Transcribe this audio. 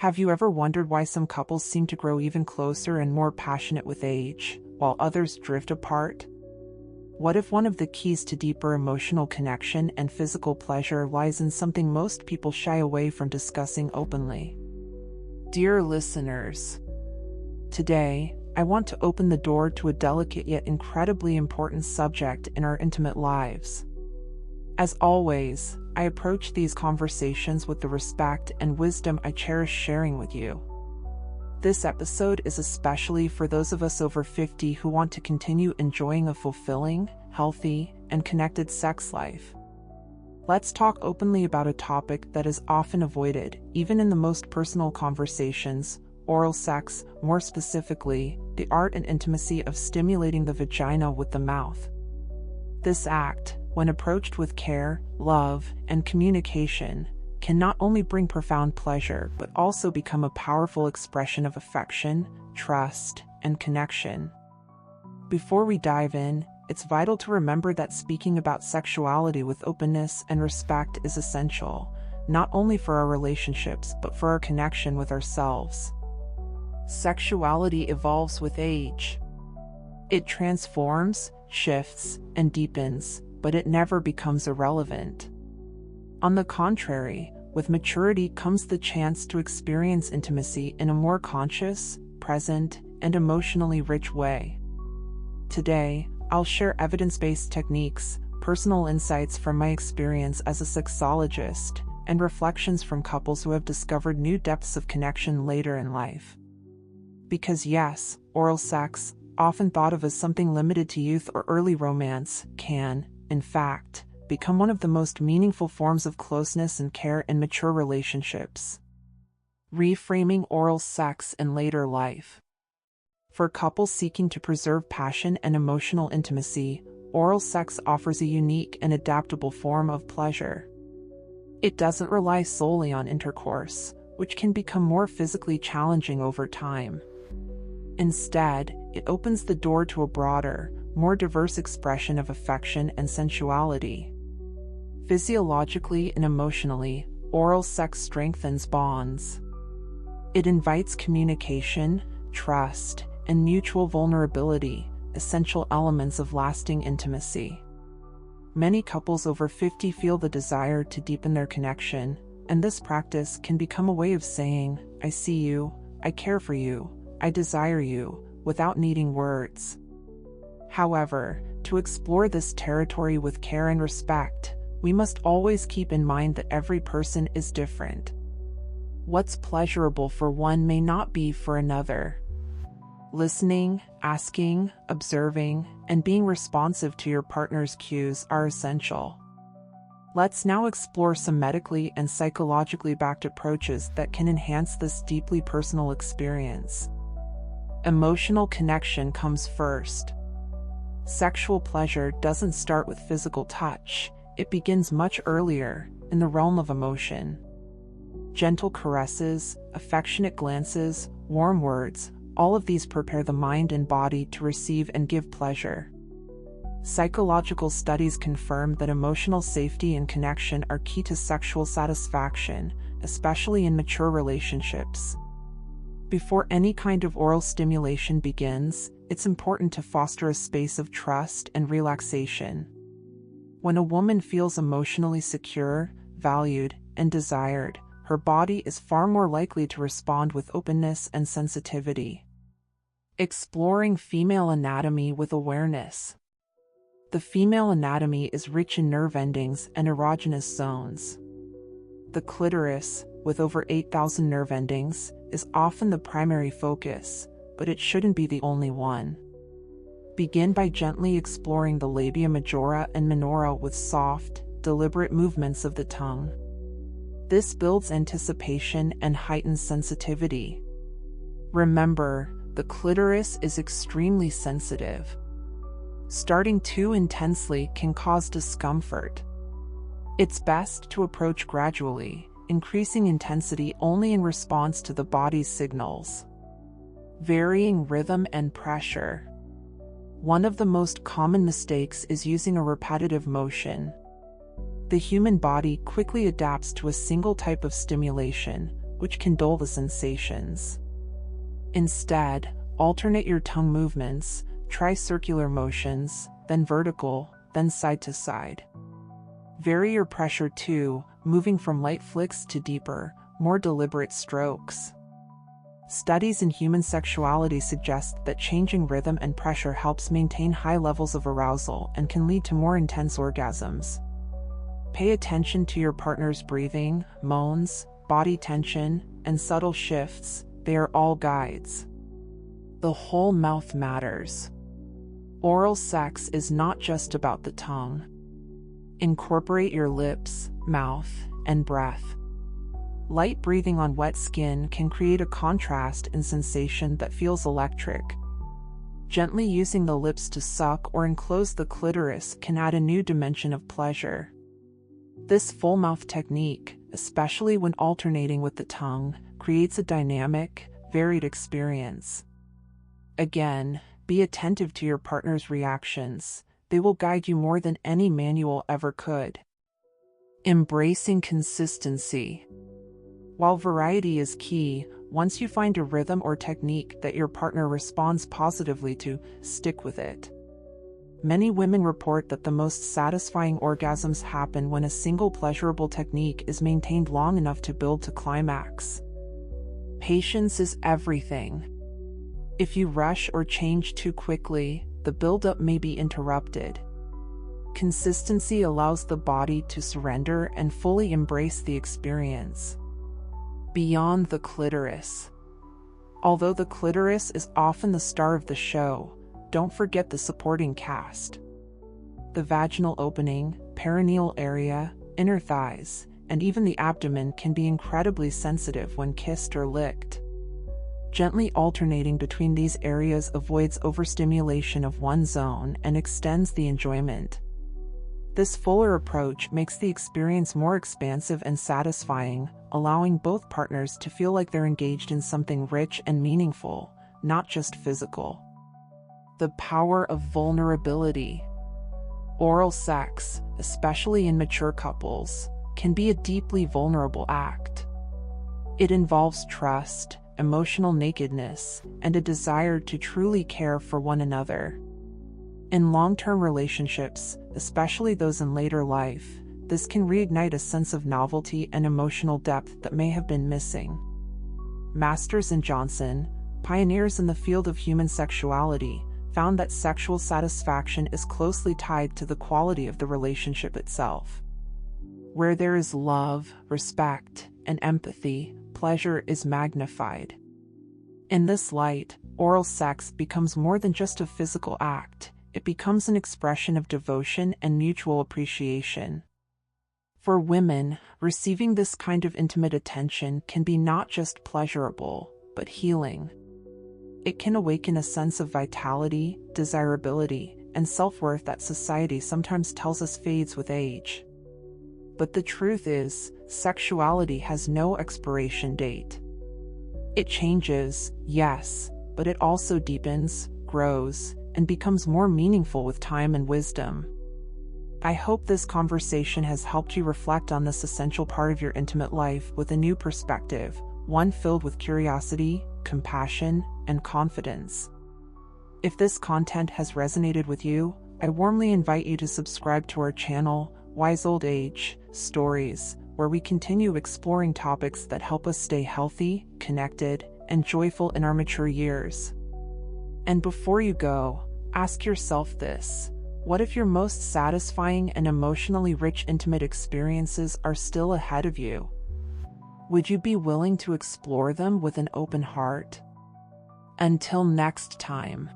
Have you ever wondered why some couples seem to grow even closer and more passionate with age, while others drift apart? What if one of the keys to deeper emotional connection and physical pleasure lies in something most people shy away from discussing openly? Dear listeners, today, I want to open the door to a delicate yet incredibly important subject in our intimate lives. As always, I approach these conversations with the respect and wisdom I cherish sharing with you. This episode is especially for those of us over 50 who want to continue enjoying a fulfilling, healthy, and connected sex life. Let's talk openly about a topic that is often avoided, even in the most personal conversations: oral sex, more specifically, the art and intimacy of stimulating the vagina with the mouth. This act, when approached with care, love, and communication, can not only bring profound pleasure but also become a powerful expression of affection, trust, and connection. Before we dive in, it's vital to remember that speaking about sexuality with openness and respect is essential, not only for our relationships but for our connection with ourselves. Sexuality evolves with age. It transforms, shifts, and deepens, but it never becomes irrelevant. On the contrary, with maturity comes the chance to experience intimacy in a more conscious, present, and emotionally rich way. Today, I'll share evidence-based techniques, personal insights from my experience as a sexologist, and reflections from couples who have discovered new depths of connection later in life. Because yes, oral sex, often thought of as something limited to youth or early romance, can, in fact, become one of the most meaningful forms of closeness and care in mature relationships. Reframing oral sex in later life. For couples seeking to preserve passion and emotional intimacy, oral sex offers a unique and adaptable form of pleasure. It doesn't rely solely on intercourse, which can become more physically challenging over time. Instead, it opens the door to a broader, more diverse expression of affection and sensuality. Physiologically and emotionally, oral sex strengthens bonds. It invites communication, trust, and mutual vulnerability, essential elements of lasting intimacy. Many couples over 50 feel the desire to deepen their connection, and this practice can become a way of saying, "I see you, I care for you, I desire you," without needing words. However, to explore this territory with care and respect, we must always keep in mind that every person is different. What's pleasurable for one may not be for another. Listening, asking, observing, and being responsive to your partner's cues are essential. Let's now explore some medically and psychologically backed approaches that can enhance this deeply personal experience. Emotional connection comes first. Sexual pleasure doesn't start with physical touch, it begins much earlier, in the realm of emotion. Gentle caresses, affectionate glances, warm words, all of these prepare the mind and body to receive and give pleasure. Psychological studies confirm that emotional safety and connection are key to sexual satisfaction, especially in mature relationships. Before any kind of oral stimulation begins, it's important to foster a space of trust and relaxation. When a woman feels emotionally secure, valued, and desired, her body is far more likely to respond with openness and sensitivity. Exploring female anatomy with awareness. The female anatomy is rich in nerve endings and erogenous zones. The clitoris, with over 8,000 nerve endings, is often the primary focus, but it shouldn't be the only one. Begin by gently exploring the labia majora and minora with soft, deliberate movements of the tongue. This builds anticipation and heightens sensitivity. Remember, the clitoris is extremely sensitive. Starting too intensely can cause discomfort. It's best to approach gradually, increasing intensity only in response to the body's signals. Varying rhythm and pressure. One of the most common mistakes is using a repetitive motion. The human body quickly adapts to a single type of stimulation, which can dull the sensations. Instead, alternate your tongue movements, try circular motions, then vertical, then side to side. Vary your pressure too, moving from light flicks to deeper, more deliberate strokes. Studies in human sexuality suggest that changing rhythm and pressure helps maintain high levels of arousal and can lead to more intense orgasms. Pay attention to your partner's breathing, moans, body tension, and subtle shifts. They are all guides. The whole mouth matters. Oral sex is not just about the tongue. Incorporate your lips, mouth, and breath. Light breathing on wet skin can create a contrast in sensation that feels electric. Gently using the lips to suck or enclose the clitoris can add a new dimension of pleasure. This full mouth technique, especially when alternating with the tongue, creates a dynamic, varied experience. Again, be attentive to your partner's reactions. They will guide you more than any manual ever could. Embracing consistency. While variety is key, once you find a rhythm or technique that your partner responds positively to, stick with it. Many women report that the most satisfying orgasms happen when a single pleasurable technique is maintained long enough to build to climax. Patience is everything. If you rush or change too quickly, the buildup may be interrupted. Consistency allows the body to surrender and fully embrace the experience. Beyond the clitoris. Although the clitoris is often the star of the show, don't forget the supporting cast. The vaginal opening, perineal area, inner thighs, and even the abdomen can be incredibly sensitive when kissed or licked. Gently alternating between these areas avoids overstimulation of one zone and extends the enjoyment. This fuller approach makes the experience more expansive and satisfying, allowing both partners to feel like they're engaged in something rich and meaningful, not just physical. The power of vulnerability. Oral sex, especially in mature couples, can be a deeply vulnerable act. It involves trust, emotional nakedness, and a desire to truly care for one another. In long-term relationships, especially those in later life, this can reignite a sense of novelty and emotional depth that may have been missing. Masters and Johnson, pioneers in the field of human sexuality, found that sexual satisfaction is closely tied to the quality of the relationship itself. Where there is love, respect, and empathy, pleasure is magnified. In this light, oral sex becomes more than just a physical act. It becomes an expression of devotion and mutual appreciation. For women, receiving this kind of intimate attention can be not just pleasurable, but healing. It can awaken a sense of vitality, desirability, and self-worth that society sometimes tells us fades with age. But the truth is, sexuality has no expiration date. It changes, yes, but it also deepens, grows, and becomes more meaningful with time and wisdom. I hope this conversation has helped you reflect on this essential part of your intimate life with a new perspective, one filled with curiosity, compassion, and confidence. If this content has resonated with you, I warmly invite you to subscribe to our channel, Wise Old Age Stories, where we continue exploring topics that help us stay healthy, connected, and joyful in our mature years. And before you go, ask yourself this: what if your most satisfying and emotionally rich intimate experiences are still ahead of you? Would you be willing to explore them with an open heart? Until next time.